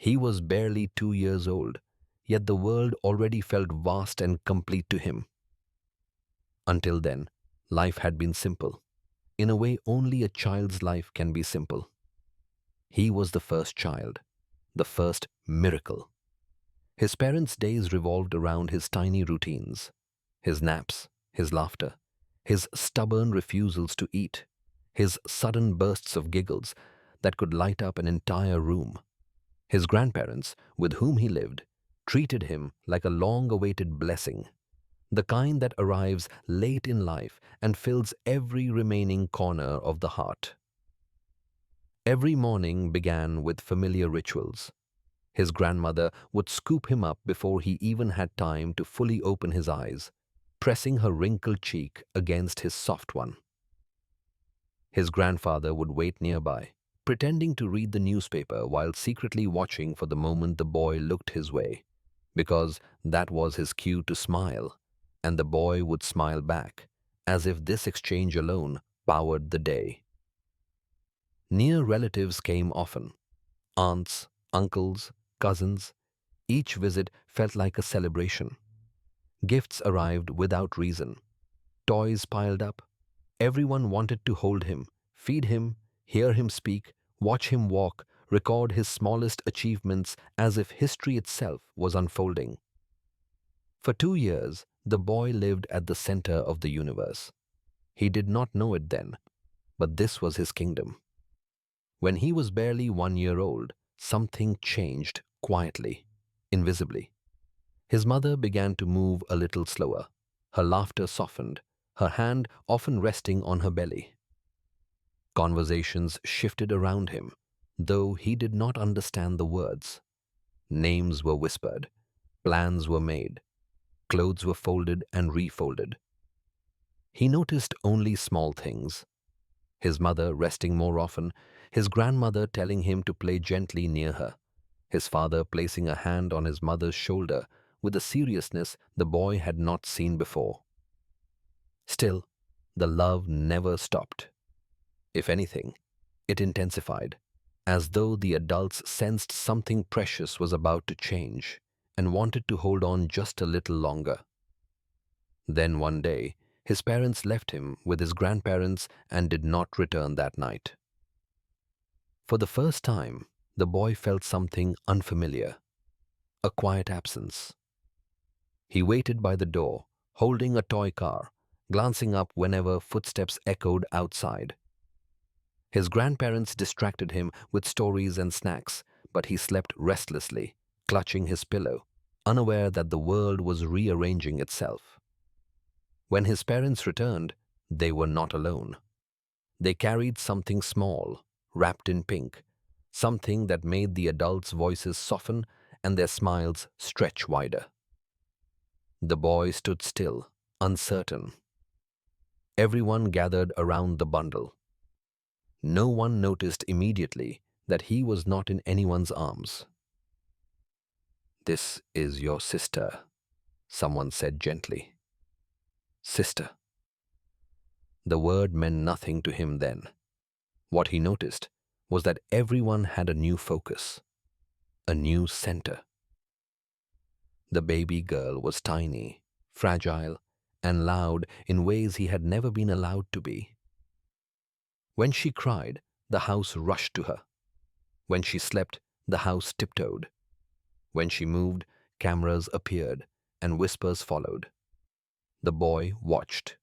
He was barely 2 years old, yet the world already felt vast and complete to him. Until then, life had been simple. In a way, only a child's life can be simple. He was the first child, the first miracle. His parents' days revolved around his tiny routines, his naps, his laughter, his stubborn refusals to eat, his sudden bursts of giggles that could light up an entire room. His grandparents, with whom he lived, treated him like a long-awaited blessing, the kind that arrives late in life and fills every remaining corner of the heart. Every morning began with familiar rituals. His grandmother would scoop him up before he even had time to fully open his eyes, pressing her wrinkled cheek against his soft one. His grandfather would wait nearby, pretending to read the newspaper while secretly watching for the moment the boy looked his way, because that was his cue to smile, and the boy would smile back, as if this exchange alone powered the day. Near relatives came often: aunts, uncles, cousins. Each visit felt like a celebration. Gifts arrived without reason. Toys piled up. Everyone wanted to hold him, feed him, hear him speak, watch him walk, record his smallest achievements as if history itself was unfolding. For 2 years, the boy lived at the center of the universe. He did not know it then, but this was his kingdom. When he was barely 1 year old, something changed quietly, invisibly. His mother began to move a little slower. Her laughter softened, her hand often resting on her belly. Conversations shifted around him, though he did not understand the words. Names were whispered, plans were made, clothes were folded and refolded. He noticed only small things: his mother resting more often, his grandmother telling him to play gently near her, his father placing a hand on his mother's shoulder with a seriousness the boy had not seen before. Still, the love never stopped. If anything, it intensified, as though the adults sensed something precious was about to change and wanted to hold on just a little longer. Then one day, his parents left him with his grandparents and did not return that night. For the first time, the boy felt something unfamiliar, a quiet absence. He waited by the door, holding a toy car, glancing up whenever footsteps echoed outside. His grandparents distracted him with stories and snacks, but he slept restlessly, clutching his pillow, unaware that the world was rearranging itself. When his parents returned, they were not alone. They carried something small, wrapped in pink, something that made the adults' voices soften and their smiles stretch wider. The boy stood still, uncertain. Everyone gathered around the bundle. No one noticed immediately that he was not in anyone's arms. "This is your sister," someone said gently. Sister. The word meant nothing to him then. What he noticed was that everyone had a new focus, a new center. The baby girl was tiny, fragile, and loud in ways he had never been allowed to be. When she cried, the house rushed to her. When she slept, the house tiptoed. When she moved, cameras appeared, and whispers followed. The boy watched.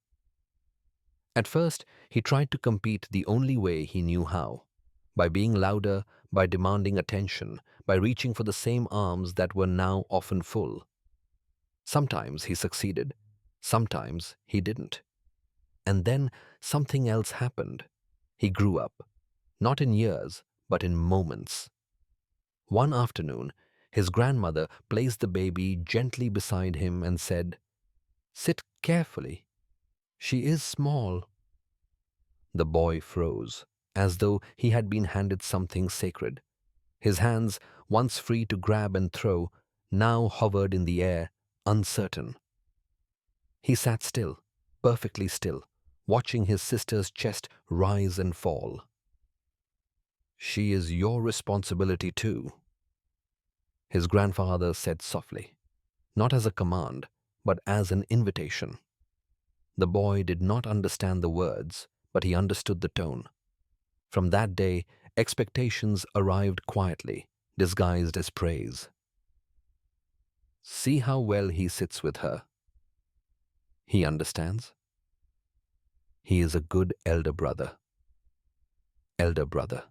At first, he tried to compete the only way he knew how: by being louder, by demanding attention, by reaching for the same arms that were now often full. Sometimes he succeeded, sometimes he didn't. And then something else happened. He grew up, not in years, but in moments. One afternoon, his grandmother placed the baby gently beside him and said, "Sit carefully. She is small." The boy froze, as though he had been handed something sacred. His hands, once free to grab and throw, now hovered in the air, uncertain. He sat still, perfectly still, watching his sister's chest rise and fall. "She is your responsibility too." His grandfather said softly, not as a command, but as an invitation. The boy did not understand the words, but he understood the tone. From that day, expectations arrived quietly, disguised as praise. See how well he sits with her. He understands. He is a good elder brother. Elder brother,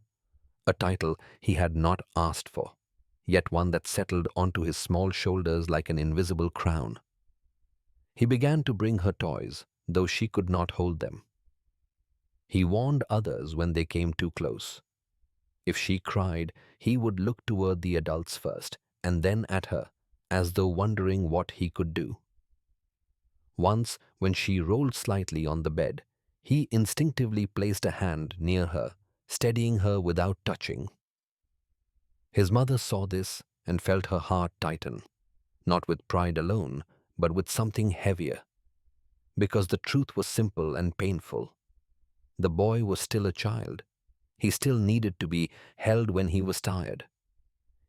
a title he had not asked for, yet one that settled onto his small shoulders like an invisible crown. He began to bring her toys, though she could not hold them. He warned others when they came too close. If she cried, he would look toward the adults first, and then at her, as though wondering what he could do. Once, when she rolled slightly on the bed, he instinctively placed a hand near her, steadying her without touching. His mother saw this and felt her heart tighten, not with pride alone, but with something heavier. Because the truth was simple and painful. The boy was still a child. He still needed to be held when he was tired.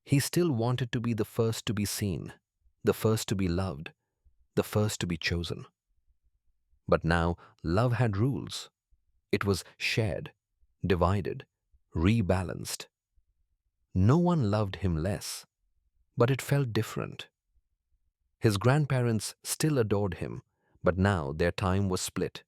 He still wanted to be the first to be seen, the first to be loved, the first to be chosen. But now love had rules. It was shared, divided, rebalanced. No one loved him less, but it felt different. His grandparents still adored him, but now their time was split.